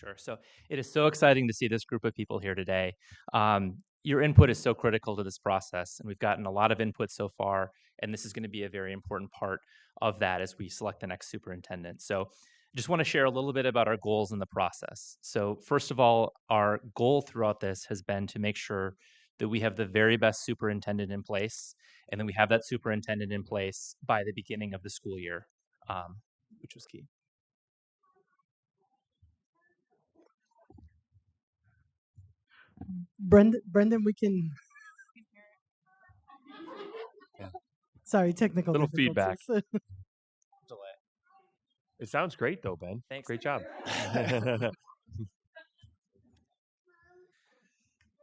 Sure. So it is so exciting to see this group of people here today. Your input is so critical to this process, and we've gotten a lot of input so far, and this is going to be a very important part of that as we select the next superintendent. So I just want to share a little bit about our goals in the process. So first of all, our goal throughout this has been to make sure that we have the very best superintendent in place, and then we have that superintendent in place by the beginning of the school year, which was key. Brendan, we can. Yeah. Sorry, technical Little feedback. difficulties. Delay. It sounds great though, Ben. Thanks. Great job.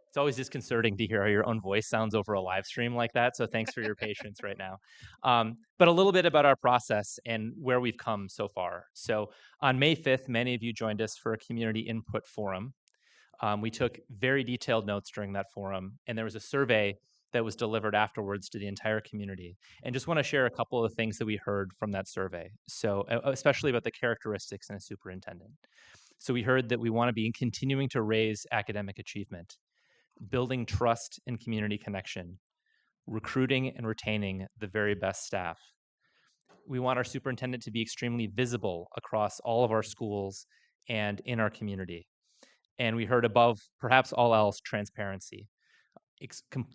It's always disconcerting to hear how your own voice sounds over a live stream like that. So thanks for your patience right now. But a little bit about our process and where we've come so far. So on May 5th, many of you joined us for a community input forum. We took very detailed notes during that forum, and there was a survey that was delivered afterwards to the entire community. And just want to share a couple of things that we heard from that survey. So especially about the characteristics in a superintendent. So we heard that we want to be continuing to raise academic achievement, building trust and community connection, recruiting and retaining the very best staff. We want our superintendent to be extremely visible across all of our schools and in our community. And we heard above, perhaps all else, transparency,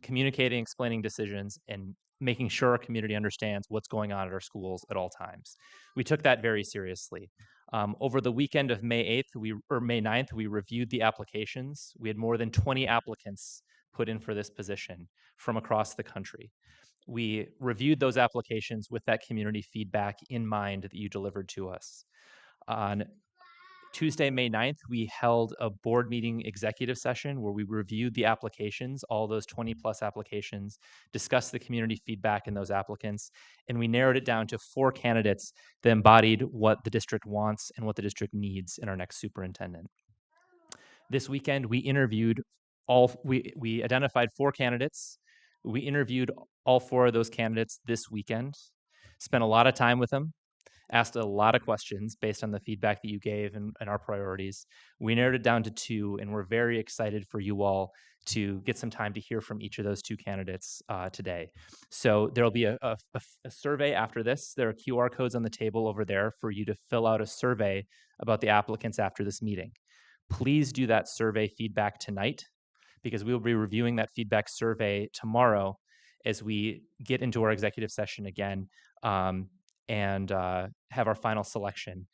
communicating, explaining decisions, and making sure our community understands what's going on at our schools at all times. We took that very seriously. Over the weekend of May 8th, or May 9th, we reviewed the applications. We had more than 20 applicants put in for this position from across the country. We reviewed those applications with that community feedback in mind that you delivered to us. On Tuesday, May 9th, we held a board meeting executive session where we reviewed the applications, all those 20 plus applications, discussed the community feedback in those applicants, and we narrowed it down to 4 candidates that embodied what the district wants and what the district needs in our next superintendent. This weekend, we identified 4 candidates. We interviewed all 4 of those candidates this weekend, spent a lot of time with them, asked a lot of questions based on the feedback that you gave and our priorities. We narrowed it down to 2, and we're very excited for you all to get some time to hear from each of those 2 candidates today. So there'll be a survey after this. There are QR codes on the table over there for you to fill out a survey about the applicants after this meeting. Please do that survey feedback tonight, because we will be reviewing that feedback survey tomorrow as we get into our executive session again, and have our final selection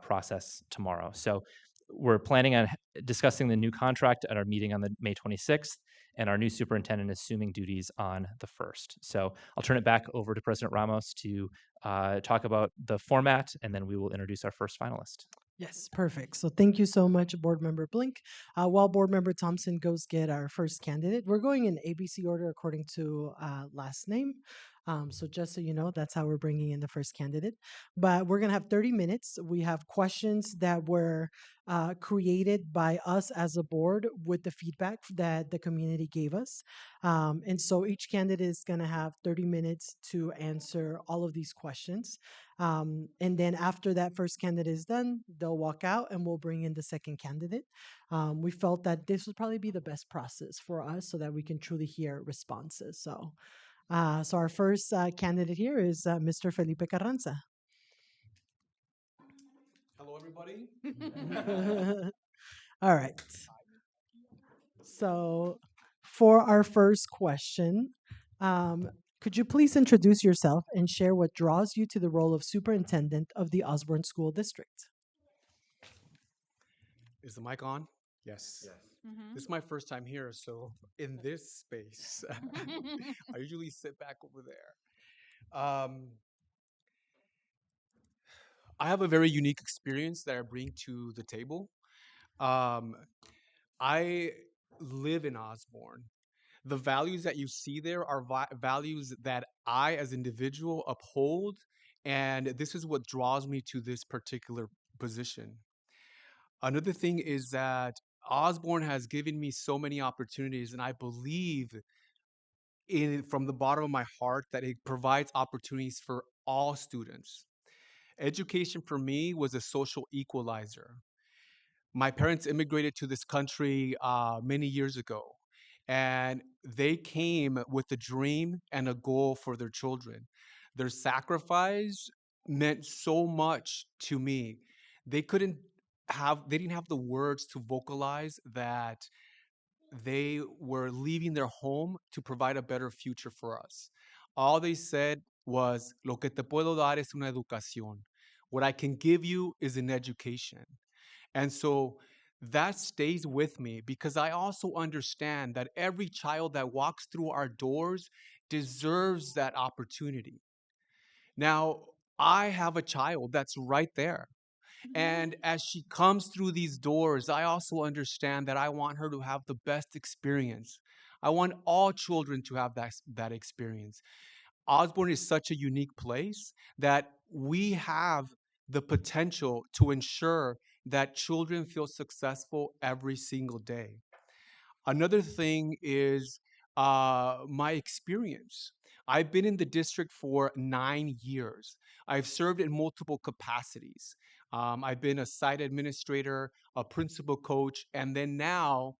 process tomorrow. So we're planning on discussing the new contract at our meeting on the May 26th, and our new superintendent is assuming duties on the 1st. So I'll turn it back over to President Ramos to talk about the format, and then we will introduce our first finalist. Yes, perfect. So thank you so much, Board Member Blink. While Board Member Thompson goes get our first candidate, we're going in ABC order according to last name. So just so you know, that's how we're bringing in the first candidate. But we're going to have 30 minutes. We have questions that were created by us as a board with the feedback that the community gave us. And so each candidate is going to have 30 minutes to answer all of these questions. And then after that first candidate is done, they'll walk out and we'll bring in the second candidate. We felt that this would probably be the best process for us so that we can truly hear responses. So our first candidate here is Mr. Felipe Carranza. Hello, everybody. All right. So for our first question, could you please introduce yourself and share what draws you to the role of superintendent of the Osborn School District? Is the mic on? Yes. This is my first time here, so in this space, I usually sit back over there. I have a very unique experience that I bring to the table. I live in Osborn. The values that you see there are values that I, as an individual, uphold, and this is what draws me to this particular position. Another thing is that Osborn has given me so many opportunities, and I believe from the bottom of my heart that it provides opportunities for all students. Education for me was a social equalizer. My parents immigrated to this country many years ago, and they came with a dream and a goal for their children. Their sacrifice meant so much to me. They couldn't they didn't have the words to vocalize that they were leaving their home to provide a better future for us. All they said was, Lo que te puedo dar es una educación. What I can give you is an education. And so that stays with me because I also understand that every child that walks through our doors deserves that opportunity. Now, I have a child that's right there. And as she comes through these doors, I also understand that I want her to have the best experience. I want all children to have that experience. Osborn is such a unique place that we have the potential to ensure that children feel successful every single day. Another thing is my experience. I've been in the district for 9 years. I've served in multiple capacities. I've been a site administrator, a principal coach, and then now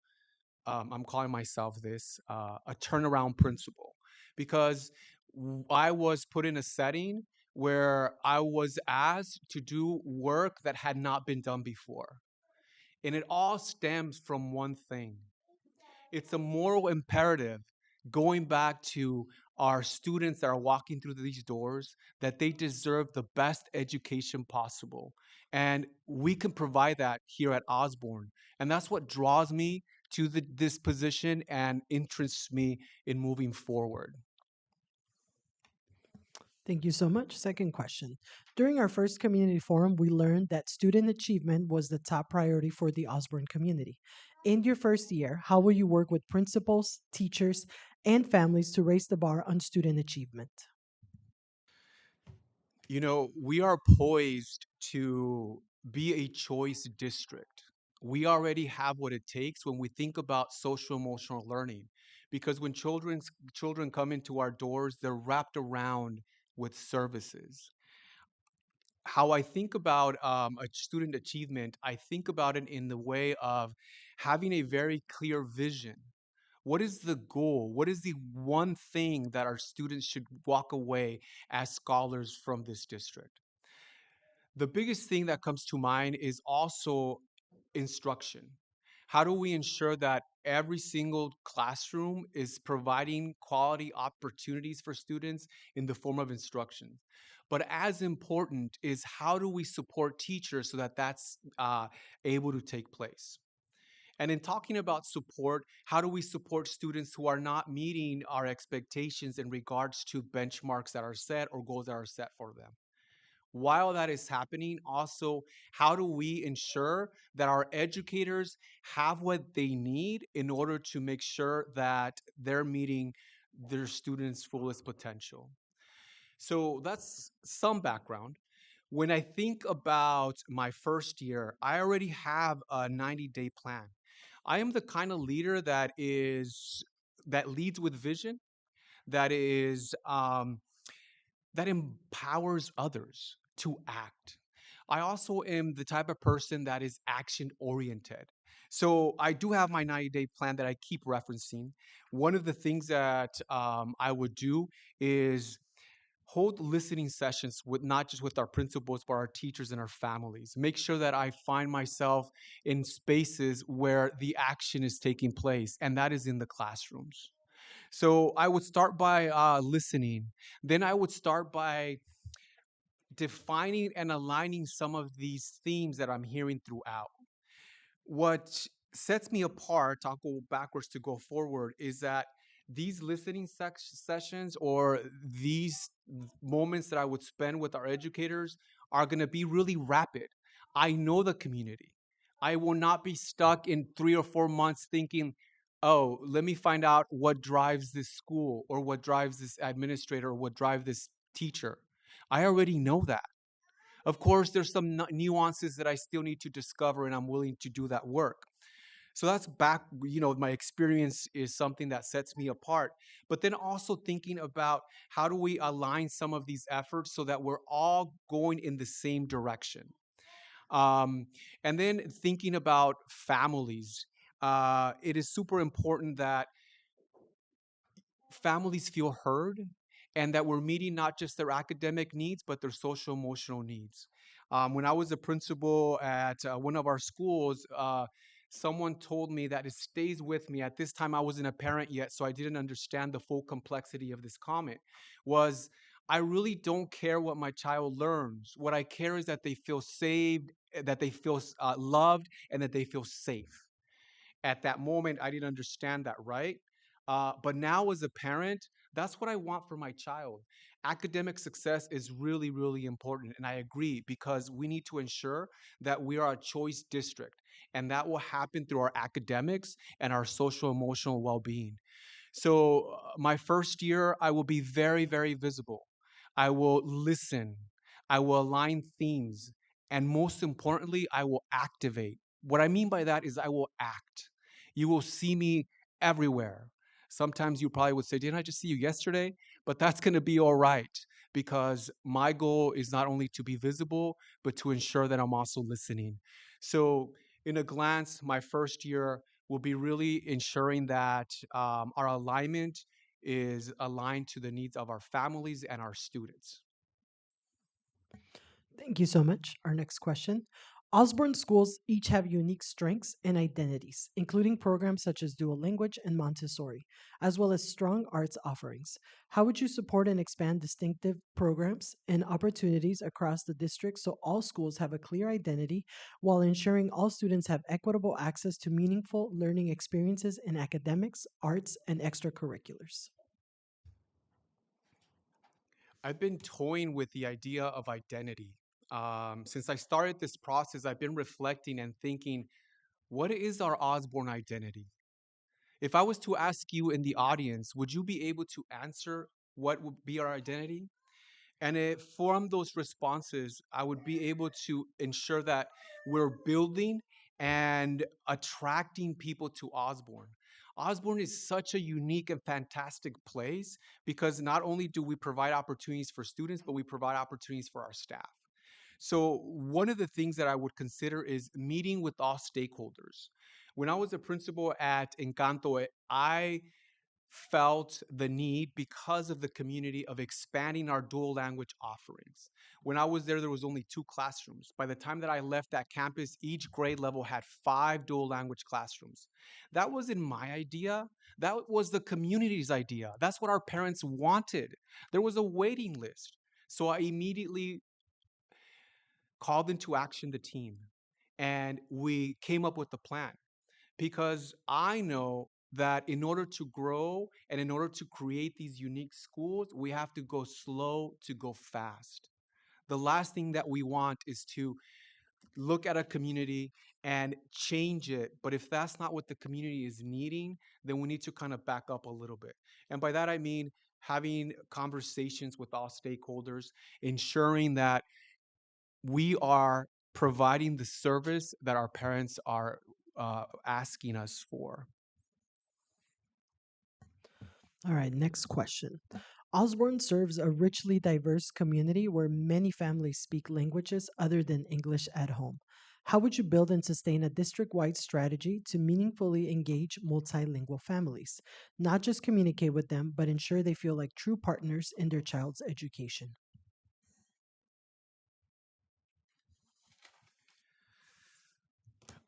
I'm calling myself this a turnaround principal because I was put in a setting where I was asked to do work that had not been done before. And it all stems from one thing. It's a moral imperative going back to our students that are walking through these doors that they deserve the best education possible. And we can provide that here at Osborn. And that's what draws me to this position and interests me in moving forward. Thank you so much. Second question. During our first community forum, we learned that student achievement was the top priority for the Osborne community. In your first year, how will you work with principals, teachers, and families to raise the bar on student achievement? You know, we are poised to be a choice district. We already have what it takes when we think about social emotional learning. Because when children come into our doors, they're wrapped around with services. How I think about a student achievement, I think about it in the way of having a very clear vision. What is the goal? What is the one thing that our students should walk away as scholars from this district? The biggest thing that comes to mind is also instruction. How do we ensure that every single classroom is providing quality opportunities for students in the form of instruction? But as important is how do we support teachers so that that's able to take place? And in talking about support, how do we support students who are not meeting our expectations in regards to benchmarks that are set or goals that are set for them? While that is happening, also, how do we ensure that our educators have what they need in order to make sure that they're meeting their students' fullest potential? So that's some background. When I think about my first year, I already have a 90-day plan. I am the kind of leader that leads with vision, that is that empowers others to act. I also am the type of person that is action oriented. So I do have my 90-day plan that I keep referencing. One of the things that I would do is hold listening sessions with not just with our principals but our teachers and our families. Make sure that I find myself in spaces where the action is taking place, and that is in the classrooms. So I would start by listening. Then I would start by defining and aligning some of these themes that I'm hearing throughout. What sets me apart, I'll go backwards to go forward, is that these listening sessions or these moments that I would spend with our educators are going to be really rapid. I know the community. I will not be stuck in 3 or 4 months thinking, oh, let me find out what drives this school or what drives this administrator or what drives this teacher. I already know that. Of course, there's some nuances that I still need to discover, and I'm willing to do that work. So that's back, my experience is something that sets me apart. But then also thinking about how do we align some of these efforts so that we're all going in the same direction. Um, and then thinking about families, it is super important that families feel heard and that we're meeting not just their academic needs, but their social emotional needs. When I was a principal at one of our schools, someone told me that it stays with me. At this time, I wasn't a parent yet, so I didn't understand the full complexity of this comment. Was I really don't care what my child learns. What I care is that they feel saved, that they feel loved, and that they feel safe. At that moment, I didn't understand that, right? But now, as a parent, that's what I want for my child. Academic success is really, really important. And I agree because we need to ensure that we are a choice district. And that will happen through our academics and our social emotional well being. So, my first year, I will be very, very visible. I will listen. I will align themes. And most importantly, I will activate. What I mean by that is I will act. You will see me everywhere. Sometimes you probably would say, "Didn't I just see you yesterday?" But that's going to be all right because my goal is not only to be visible, but to ensure that I'm also listening. So, in a glance, my first year will be really ensuring that our alignment is aligned to the needs of our families and our students. Thank you so much. Our next question. Osborne schools each have unique strengths and identities, including programs such as dual language and Montessori, as well as strong arts offerings. How would you support and expand distinctive programs and opportunities across the district so all schools have a clear identity while ensuring all students have equitable access to meaningful learning experiences in academics, arts, and extracurriculars? I've been toying with the idea of identity. Since I started this process, I've been reflecting and thinking, what is our Osborne identity? If I was to ask you in the audience, would you be able to answer what would be our identity? And from those responses, I would be able to ensure that we're building and attracting people to Osborne. Osborne is such a unique and fantastic place because not only do we provide opportunities for students, but we provide opportunities for our staff. So, one of the things that I would consider is meeting with all stakeholders. When I was a principal at Encanto, I felt the need because of the community of expanding our dual language offerings. When I was there, there was only 2 classrooms. By the time that I left that campus, each grade level had 5 dual language classrooms. That wasn't my idea. That was the community's idea. That's what our parents wanted. There was a waiting list. So I immediately called into action the team and we came up with the plan because I know that in order to grow and in order to create these unique schools, we have to go slow to go fast. The last thing that we want is to look at a community and change it. But if that's not what the community is needing, then we need to kind of back up a little bit. And by that, I mean having conversations with all stakeholders, ensuring that we are providing the service that our parents are asking us for. All right, next question. Osborne serves a richly diverse community where many families speak languages other than English at home. How would you build and sustain a district wide strategy to meaningfully engage multilingual families? Not just communicate with them, but ensure they feel like true partners in their child's education.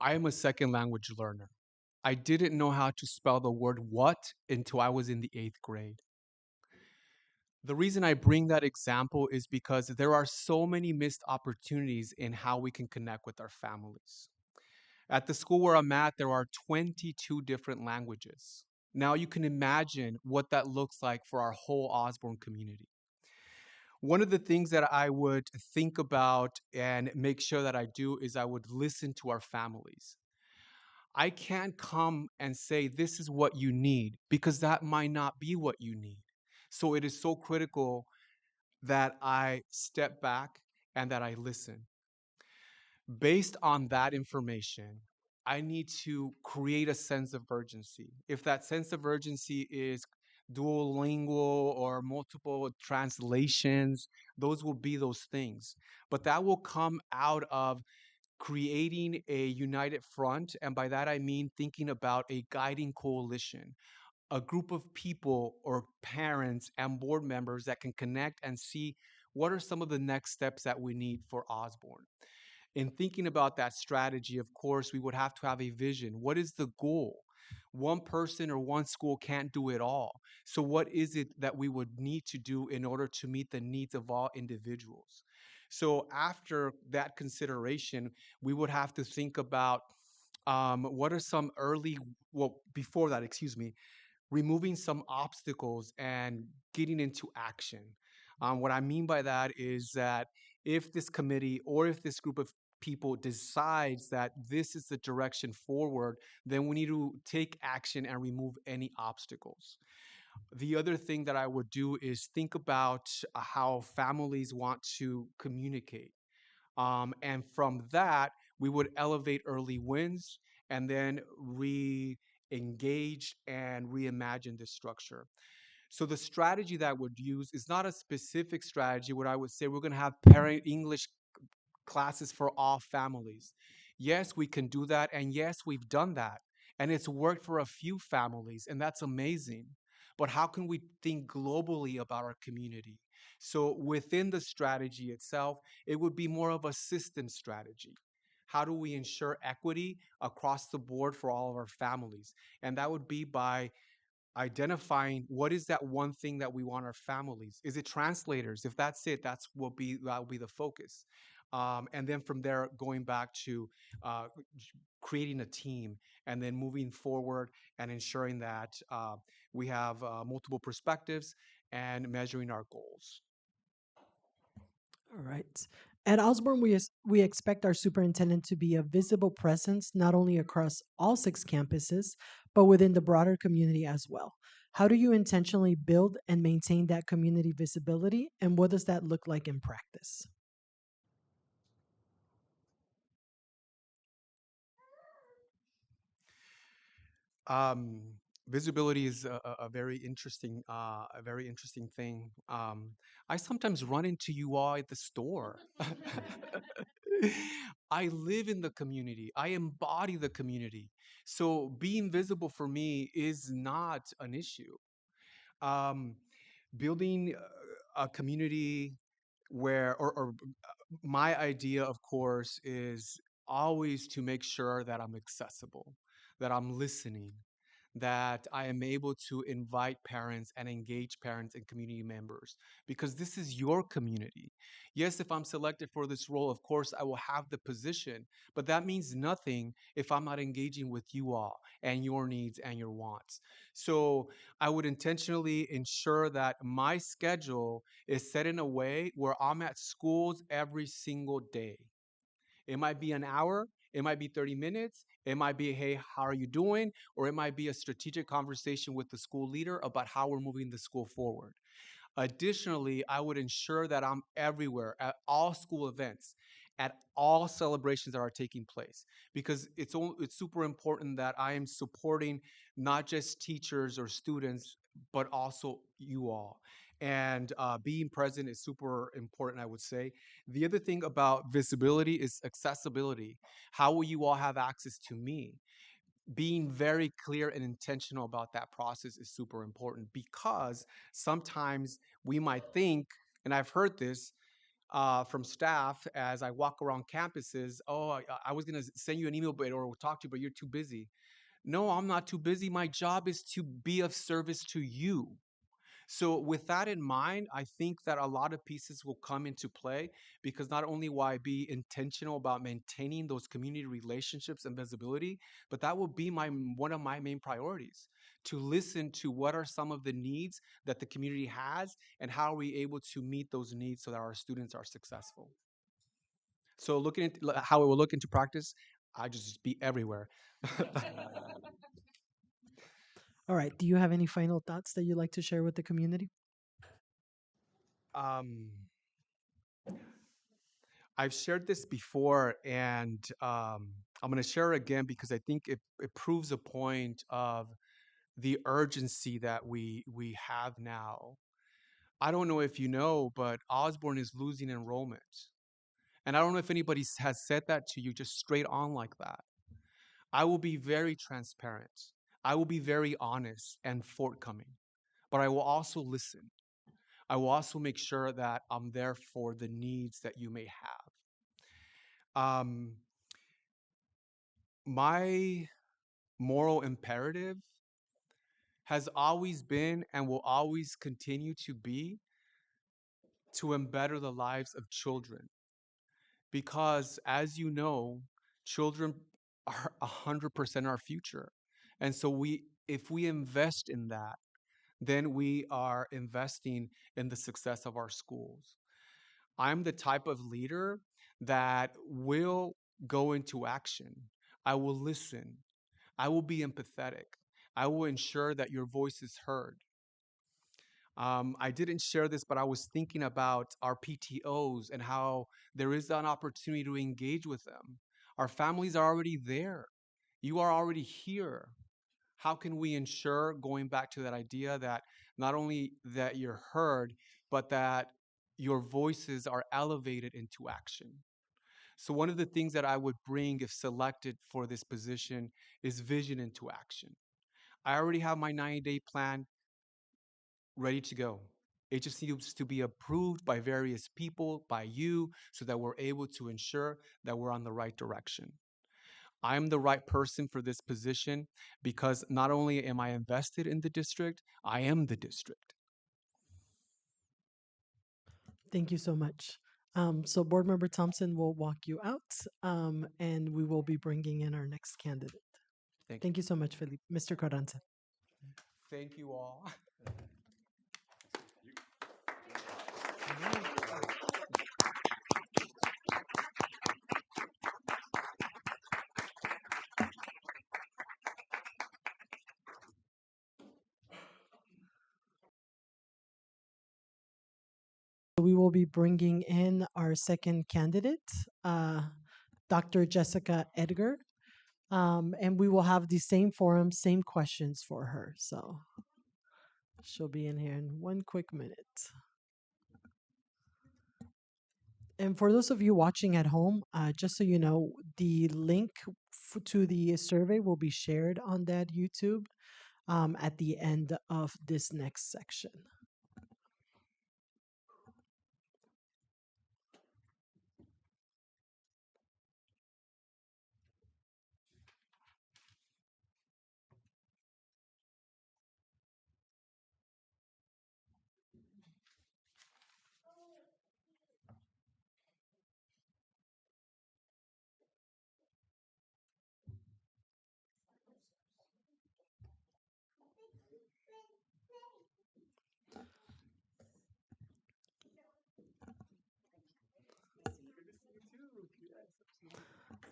I am a second language learner. I didn't know how to spell the word what until I was in the 8th grade. The reason I bring that example is because there are so many missed opportunities in how we can connect with our families. At the school where I'm at, there are 22 different languages. Now you can imagine what that looks like for our whole Osborne community. One of the things that I would think about and make sure that I do is I would listen to our families. I can't come and say, this is what you need, because that might not be what you need. So it is so critical that I step back and that I listen. Based on that information, I need to create a sense of urgency. If that sense of urgency is duolingual or multiple translations, those will be those things. But that will come out of creating a united front, and by that I mean thinking about a guiding coalition, a group of people or parents and board members that can connect and see what are some of the next steps that we need for Osborne. In thinking about that strategy, of course, we would have to have a vision. What is the goal? One person or one school can't do it all. So, what is it that we would need to do in order to meet the needs of all individuals? So, after that consideration, we would have to think about what are some early, well, before that, excuse me, removing some obstacles and getting into action. What I mean by that is that if this committee or if this group of people decides that this is the direction forward, then we need to take action and remove any obstacles. The other thing that I would do is think about how families want to communicate. And from that, we would elevate early wins and then re engage and reimagine this structure. So the strategy that I would use is not a specific strategy. What I would say, we're going to have parent English classes for all families. Yes, we can do that. And yes, we've done that. And it's worked for a few families, and that's amazing. But how can we think globally about our community? So within the strategy itself, it would be more of a system strategy. How do we ensure equity across the board for all of our families? And that would be by identifying what is that one thing that we want our families. Is it translators? If that's it, that will be the focus. And then from there, going back to uh, creating a team, and then moving forward and ensuring that we have multiple perspectives and measuring our goals. All right. At Osborne, we expect our superintendent to be a visible presence not only across all 6 campuses, but within the broader community as well. How do you intentionally build and maintain that community visibility, and what does that look like in practice? Um, Visibility is a a very interesting thing. I sometimes run into you all at the store. I live in the community. I embody the community. So being visible for me is not an issue. Um, Building a community or my idea, of course, is always to make sure that I'm accessible, that I'm listening, that I am able to invite parents and engage parents and community members, because this is your community. Yes, if I'm selected for this role, of course, I will have the position, but that means nothing if I'm not engaging with you all and your needs and your wants. So I would intentionally ensure that my schedule is set in a way where I'm at schools every single day. It might be an hour, it might be 30 minutes, it might be, hey, how are you doing? Or it might be a strategic conversation with the school leader about how we're moving the school forward. Additionally, I would ensure that I'm everywhere at all school events, at all celebrations that are taking place, because it's super important that I am supporting not just teachers or students, but also you all. And being present is super important, I would say. The other thing about visibility is accessibility. How will you all have access to me? Being very clear and intentional about that process is super important, because sometimes we might think, and I've heard this from staff as I walk around campuses, oh, I was going to send you an email or talk to you, but you're too busy. No, I'm not too busy. My job is to be of service to you. So, with that in mind, I think that a lot of pieces will come into play, because not only will I be intentional about maintaining those community relationships and visibility, but that will be one of my main priorities, to listen to what are some of the needs that the community has and how are we able to meet those needs so that our students are successful. So, looking at how it will look into practice, I just be everywhere. All right. Do you have any final thoughts that you'd like to share with the community? um, I've shared this before, and I'm going to share it again because I think it proves a point of the urgency that we have now. I don't know if you know, but Osborne is losing enrollment. And I don't know if anybody has said that to you just straight on like that. I will be very transparent. I will be very honest and forthcoming, but I will also listen. I will also make sure that I'm there for the needs that you may have. My moral imperative has always been and will always continue to be to embetter the lives of children. Because as you know, children are 100% our future. And so if we invest in that, then we are investing in the success of our schools. I'm the type of leader that will go into action. I will listen. I will be empathetic. I will ensure that your voice is heard. I didn't share this, but I was thinking about our PTOs and how there is an opportunity to engage with them. Our families are already there. You are already here. How can we ensure, going back to that idea, that not only that you're heard, but that your voices are elevated into action? So one of the things that I would bring if selected for this position is vision into action. I already have my 90-day plan ready to go. It just needs to be approved by various people, by you, so that we're able to ensure that we're on the right direction. I'm the right person for this position because not only am I invested in the district, I am the district. Thank you so much. So Board Member Thompson will walk you out, and we will be bringing in our next candidate. Thank you. Thank you so much, Felipe. Mr. Carranza. Thank you all. We will be bringing in our second candidate, Dr. Jessica Edgar, and we will have the same forum, same questions for her. So she'll be in here in one quick minute. And for those of you watching at home, just so you know, the link to the survey will be shared on that YouTube at the end of this next section.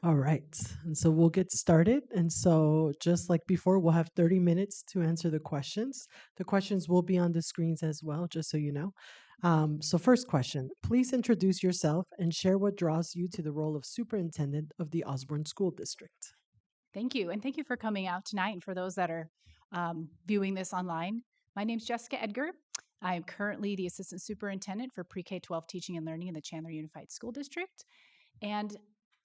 All right, and so we'll get started. And so just like before, we'll have 30 minutes to answer the questions. The questions will be on the screens as well, just so you know. So first question, please introduce yourself and share what draws you to the role of superintendent of the Osborn School District. Thank you. And thank you for coming out tonight. And for those that are viewing this online, my name is Jessica Edgar. I am currently the Assistant Superintendent for Pre-K 12 Teaching and Learning in the Chandler Unified School District. And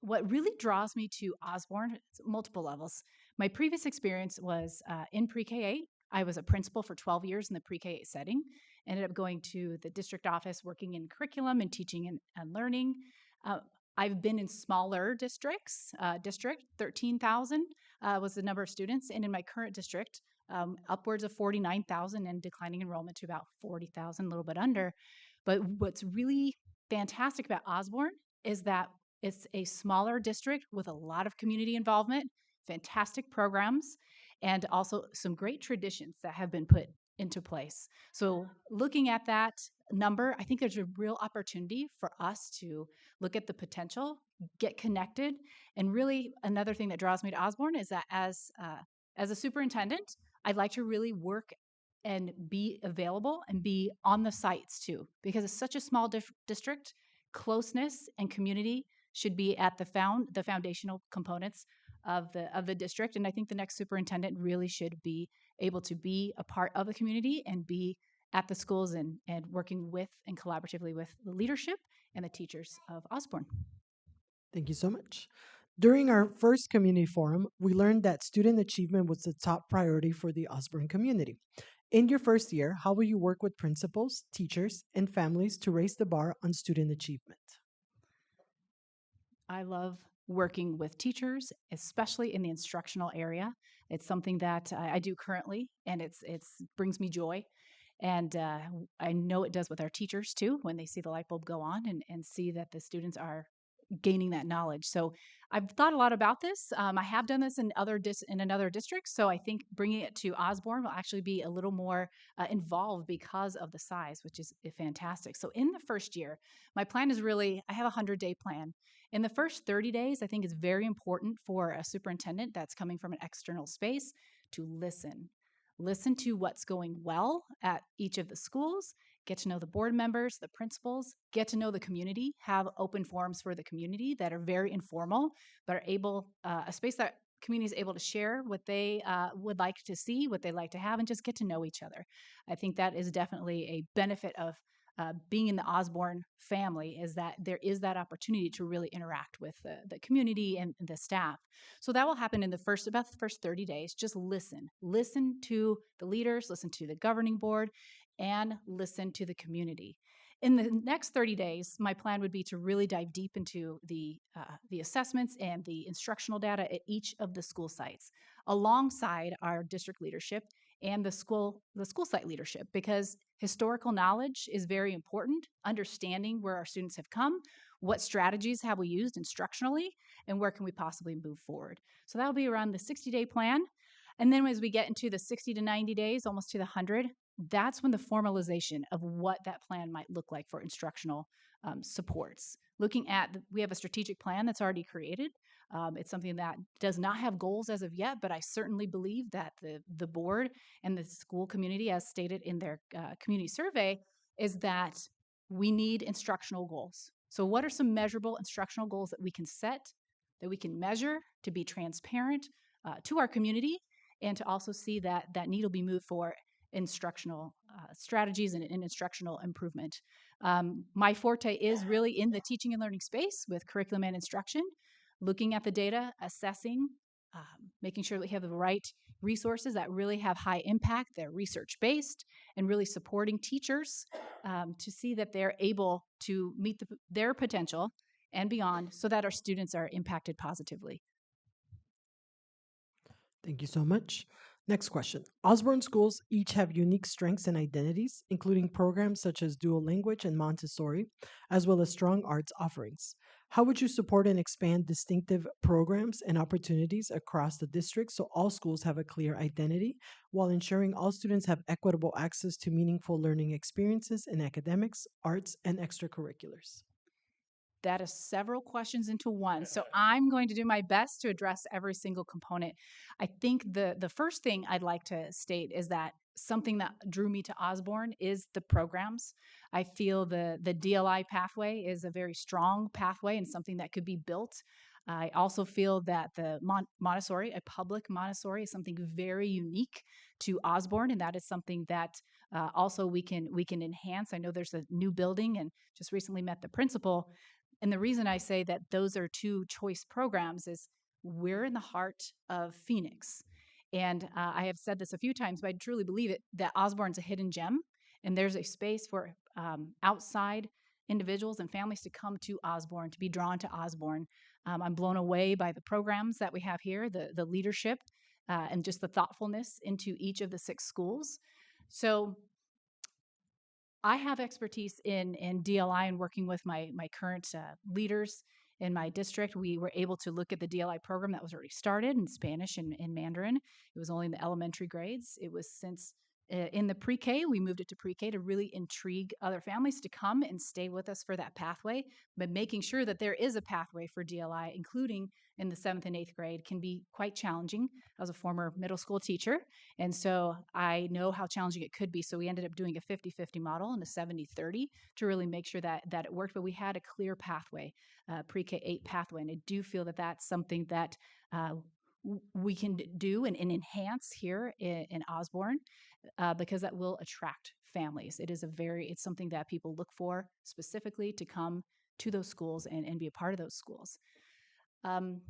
what really draws me to Osborn, multiple levels. My previous experience was in Pre-K 8. I was a principal for 12 years in the Pre-K 8 setting. Ended up going to the district office, working in curriculum and teaching and learning. I've been in smaller districts. District 13,000 was the number of students, and in my current district, upwards of 49,000 and declining enrollment to about 40,000, a little bit under. But what's really fantastic about Osborn is that it's a smaller district with a lot of community involvement, fantastic programs, and also some great traditions that have been put into place. So looking at that number, I think there's a real opportunity for us to look at the potential, get connected, and really another thing that draws me to Osborn is that as a superintendent, I'd like to really work and be available and be on the sites too, because it's such a small district. Closeness and community should be at the foundational components of the district, and I think the next superintendent really should be able to be a part of the community and be at the schools and working with and collaboratively with the leadership and the teachers of Osborn. Thank you so much. During our first community forum, we learned that student achievement was the top priority for the Osborne community. In your first year, how will you work with principals, teachers, and families to raise the bar on student achievement? I love working with teachers, especially in the instructional area. It's something that I do currently, and it's brings me joy. And I know it does with our teachers too when they see the light bulb go on and see that the students are gaining that knowledge. So I've thought a lot about this. I have done this in in another district. So I think bringing it to Osborne will actually be a little more involved because of the size, which is fantastic. So in the first year, my plan is really I have a 100-day plan. In the first 30 days, I think it's very important for a superintendent that's coming from an external space to listen. Listen to what's going well at each of the schools, get to know the board members, the principals, get to know the community, have open forums for the community that are very informal, but are able, a space that community is able to share what they would like to see, what they like to have, and just get to know each other. I think that is definitely a benefit of being in the Osborne family is that there is that opportunity to really interact with the community and the staff. So that will happen in about the first 30 days. Just listen to the leaders, listen to the governing board, and listen to the community. In the next 30 days, my plan would be to really dive deep into the assessments and the instructional data at each of the school sites, alongside our district leadership and the school site leadership, because historical knowledge is very important. Understanding where our students have come, what strategies have we used instructionally, and where can we possibly move forward. So that'll be around the 60-day plan. And then as we get into the 60 to 90 days, almost to the 100, that's when the formalization of what that plan might look like for instructional supports. Looking at, we have a strategic plan that's already created. It's something that does not have goals as of yet, but I certainly believe that the board and the school community, as stated in their community survey, is that we need instructional goals. So what are some measurable instructional goals that we can set, that we can measure, to be transparent to our community, and to also see that that need will be moved for instructional strategies and instructional improvement. My forte is really in the teaching and learning space with curriculum and instruction, looking at the data, assessing, making sure that we have the right resources that really have high impact, they're research-based, and really supporting teachers to see that they're able to meet their potential and beyond so that our students are impacted positively. Thank you so much. Next question. Osborne schools each have unique strengths and identities, including programs such as dual language and Montessori, as well as strong arts offerings. How would you support and expand distinctive programs and opportunities across the district so all schools have a clear identity while ensuring all students have equitable access to meaningful learning experiences in academics, arts, and extracurriculars? That is several questions into one. So I'm going to do my best to address every single component. I think the first thing I'd like to state is that something that drew me to Osborne is the programs. I feel the DLI pathway is a very strong pathway and something that could be built. I also feel that the Montessori, a public Montessori, is something very unique to Osborne, and that is something that also we can enhance. I know there's a new building, and just recently met the principal, and the reason I say that those are two choice programs is we're in the heart of Phoenix. And I have said this a few times, but I truly believe it that Osborne's a hidden gem, and there's a space for outside individuals and families to come to Osborne, to be drawn to Osborne. I'm blown away by the programs that we have here, the leadership, and just the thoughtfulness into each of the 6 schools. So I have expertise in DLI and working with my current leaders in my district. We were able to look at the DLI program that was already started in Spanish and in Mandarin. It was only in the elementary grades. It was since in the pre-K, we moved it to pre-K to really intrigue other families to come and stay with us for that pathway, but making sure that there is a pathway for DLI, including in the 7th and 8th grade, can be quite challenging. I was a former middle school teacher, and so I know how challenging it could be. So we ended up doing a 50-50 model and a 70-30 to really make sure that it worked, but we had a clear pathway, pre-K 8 pathway, and I do feel that that's something that we can do and enhance here in Osborne, because that will attract families. It's something that people look for specifically to come to those schools and be a part of those schools. Um,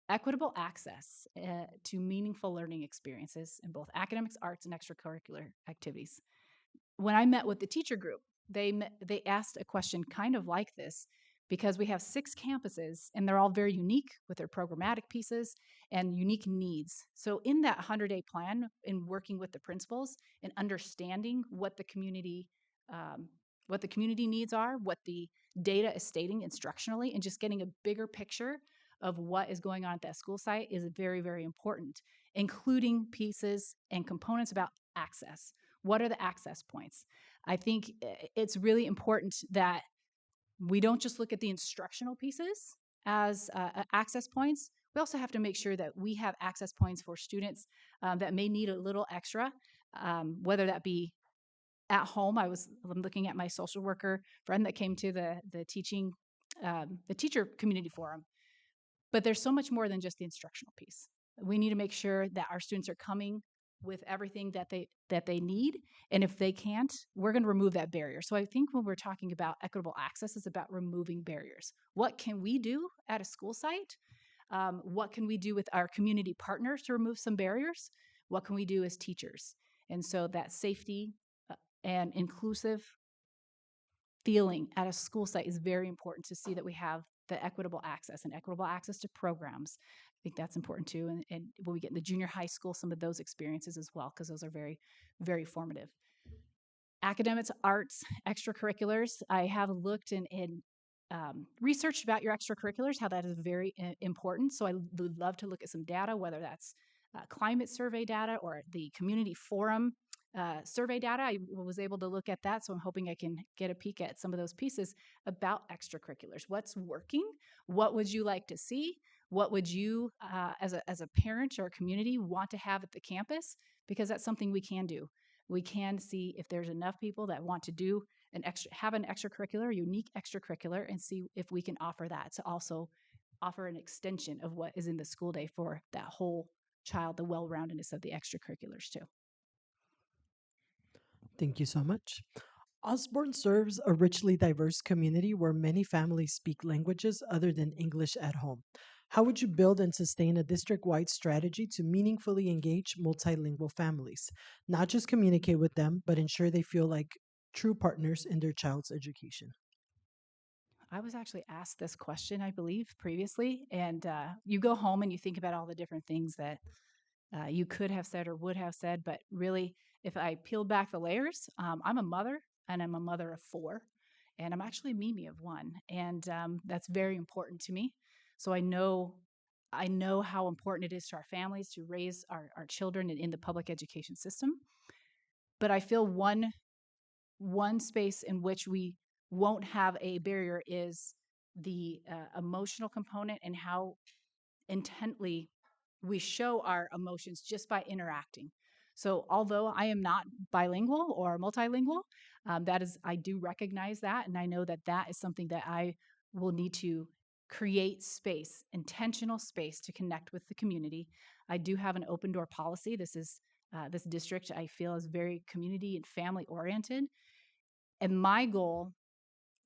Equitable access to meaningful learning experiences in both academics, arts, and extracurricular activities. When I met with the teacher group, they asked a question kind of like this, because we have 6 campuses and they're all very unique with their programmatic pieces and unique needs. So in that 100-day plan, in working with the principals and understanding um, what the community needs are, what the data is stating instructionally, and just getting a bigger picture of what is going on at that school site is very, very important, including pieces and components about access. What are the access points? I think it's really important that we don't just look at the instructional pieces as access points. We also have to make sure that we have access points for students that may need a little extra, whether that be at home. I'm looking at my social worker friend that came to the teacher community forum. But there's so much more than just the instructional piece. We need to make sure that our students are coming with everything that they need, and if they can't, we're going to remove that barrier. So I think when we're talking about equitable access, it's about removing barriers. What can we do at a school site? What can we do with our community partners to remove some barriers? What can we do as teachers? And so that safety and inclusive feeling at a school site is very important, to see that we have the equitable access and equitable access to programs. I think that's important too. And when we get in the junior high school, some of those experiences as well, because those are very, very formative. Academics, arts, extracurriculars. I have looked in researched about your extracurriculars, how that is very important. So I would love to look at some data, whether that's climate survey data or the community forum survey data. I was able to look at that, so I'm hoping I can get a peek at some of those pieces about extracurriculars. What's working? What would you like to see? What would you, as a parent or a community, want to have at the campus? Because that's something we can do. We can see if there's enough people that want to do have an extracurricular, unique extracurricular, and see if we can offer that to also offer an extension of what is in the school day for that whole child, the well-roundedness of the extracurriculars too. Thank you so much. Osborn serves a richly diverse community where many families speak languages other than English at home. How would you build and sustain a district wide strategy to meaningfully engage multilingual families? Not just communicate with them, but ensure they feel like true partners in their child's education. I was actually asked this question, I believe, previously, and you go home and you think about all the different things that you could have said or would have said. But really, if I peel back the layers, I'm a mother, and I'm a mother of 4, and I'm actually a Mimi of 1, and that's very important to me. So I know how important it is to our families to raise our children in the public education system. But I feel one space in which we won't have a barrier is the emotional component, and how intently we show our emotions just by interacting. So, although I am not bilingual or multilingual, I do recognize that, and I know that that is something that I will need to create space, intentional space to connect with the community. I do have an open door policy. This district I feel is very community and family oriented, and my goal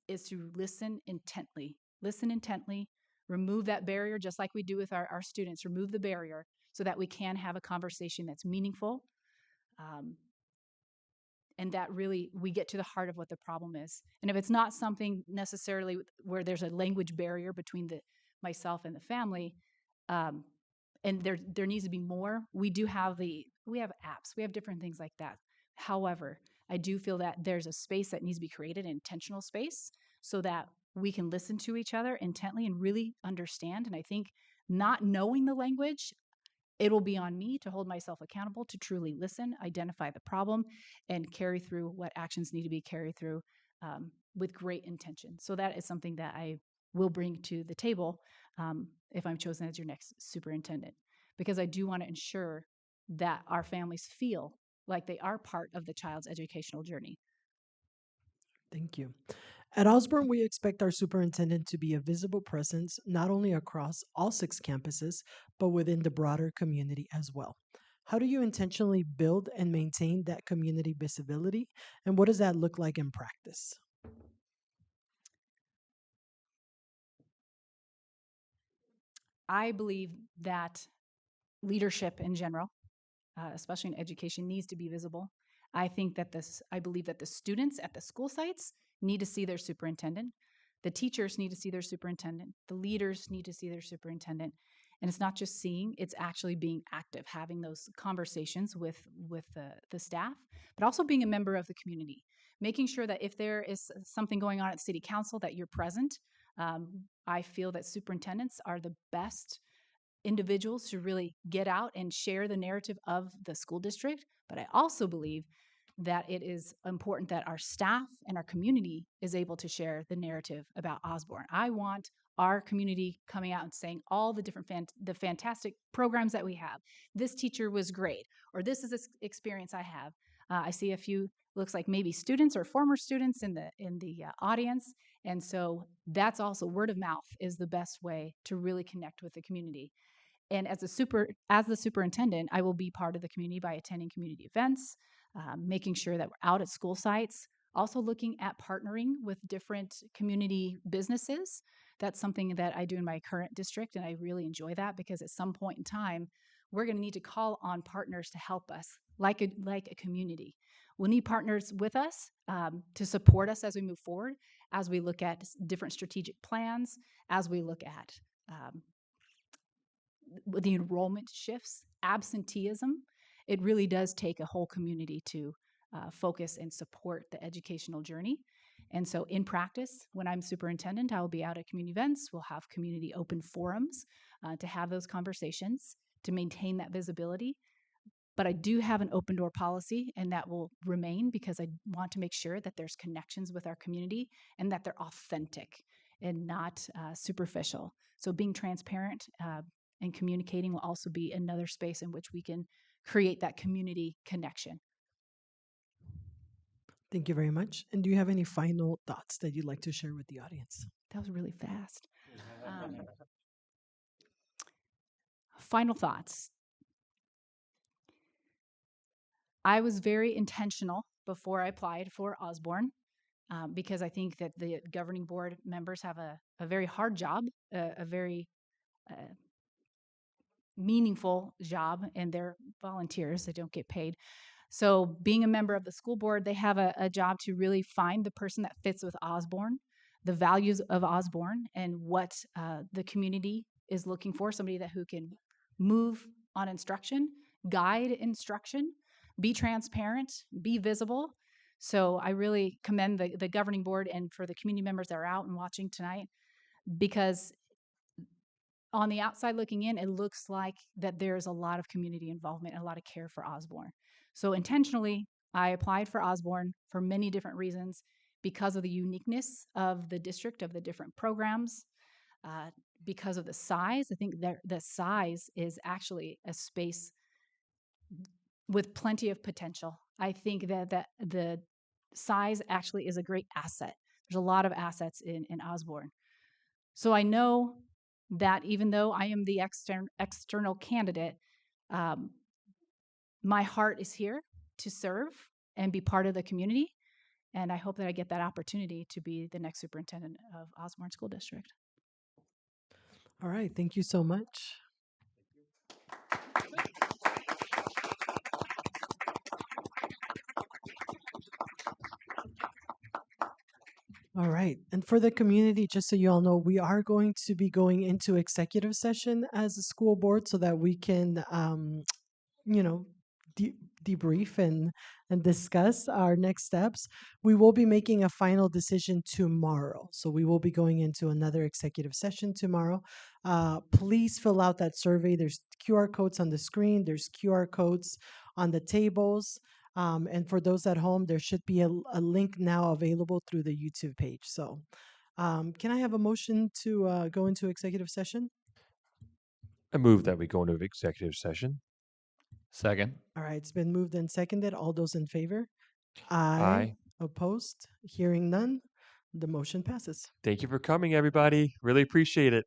is to listen intently, remove that barrier, just like we do with our students, remove the barrier so that we can have a conversation that's meaningful. Um, and that really we get to the heart of what the problem is. And if it's not something necessarily where there's a language barrier between myself and the family, um, and there needs to be more. We have apps, we have different things like that. However, I do feel that there's a space that needs to be created, an intentional space, so that we can listen to each other intently and really understand. And I think not knowing the language, it will be on me to hold myself accountable to truly listen, identify the problem, and carry through what actions need to be carried through with great intention. So that is something that I will bring to the table if I'm chosen as your next superintendent, because I do want to ensure that our families feel like they are part of the child's educational journey. Thank you. At Osborn, we expect our superintendent to be a visible presence not only across all 6 campuses, but within the broader community as well. How do you intentionally build and maintain that community visibility, and what does that look like in practice? I believe that leadership in general, especially in education, needs to be visible. I believe that the students at the school sites need to see their superintendent. The teachers need to see their superintendent. The leaders need to see their superintendent. And it's not just seeing, it's actually being active, having those conversations with the staff, but also being a member of the community, making sure that if there is something going on at city council that you're present. I feel that superintendents are the best individuals to really get out and share the narrative of the school district. But I also believe that it is important that our staff and our community is able to share the narrative about Osborn. I want our community coming out and saying all the different the fantastic programs that we have. This teacher was great, or this is this experience I have. I see a few, looks like maybe students or former students in the audience, and so that's also word of mouth is the best way to really connect with the community. And as the superintendent, I will be part of the community by attending community events, making sure that we're out at school sites, also looking at partnering with different community businesses. That's something that I do in my current district, and I really enjoy that because at some point in time, we're going to need to call on partners to help us, like a community. We'll need partners with us to support us as we move forward, as we look at different strategic plans, as we look at the enrollment shifts, absenteeism. It really does take a whole community to focus and support the educational journey. And so in practice, when I'm superintendent, I will be out at community events. We'll have community open forums to have those conversations, to maintain that visibility. But I do have an open door policy, and that will remain because I want to make sure that there's connections with our community and that they're authentic and not superficial. So being transparent and communicating will also be another space in which we can create that community connection. Thank you very much. And do you have any final thoughts that you'd like to share with the audience? That was really fast. Final thoughts. I was very intentional before I applied for Osborn because I think that the governing board members have a very hard job, a very meaningful job, and they're volunteers. They don't get paid. So being a member of the school board, they have a job to really find the person that fits with Osborn, the values of Osborn, and what the community is looking for, somebody who can move on instruction, guide instruction, be transparent, be visible. So I really commend the governing board and for the community members that are out and watching tonight, because on the outside looking in, it looks like that there's a lot of community involvement and a lot of care for Osborn. So intentionally, I applied for Osborn for many different reasons because of the uniqueness of the district, of the different programs, because of the size. I think that the size is actually a space with plenty of potential. I think that the size actually is a great asset. There's a lot of assets in Osborn. So I know that even though I am the external candidate, my heart is here to serve and be part of the community. And I hope that I get that opportunity to be the next superintendent of Osborn School District. All right. Thank you so much. All right. And for the community, just so you all know, we are going to be going into executive session as a school board so that we can, you know, debrief and discuss our next steps. We will be making a final decision tomorrow. So we will be going into another executive session tomorrow. Please fill out that survey. There's QR codes on the screen. There's QR codes on the tables. And for those at home, there should be a link now available through the YouTube page. So can I have a motion to go into executive session? I move that we go into executive session. Second. All right, it's been moved and seconded. All those in favor? Aye. Opposed? Hearing none, the motion passes. Thank you for coming, everybody. Really appreciate it.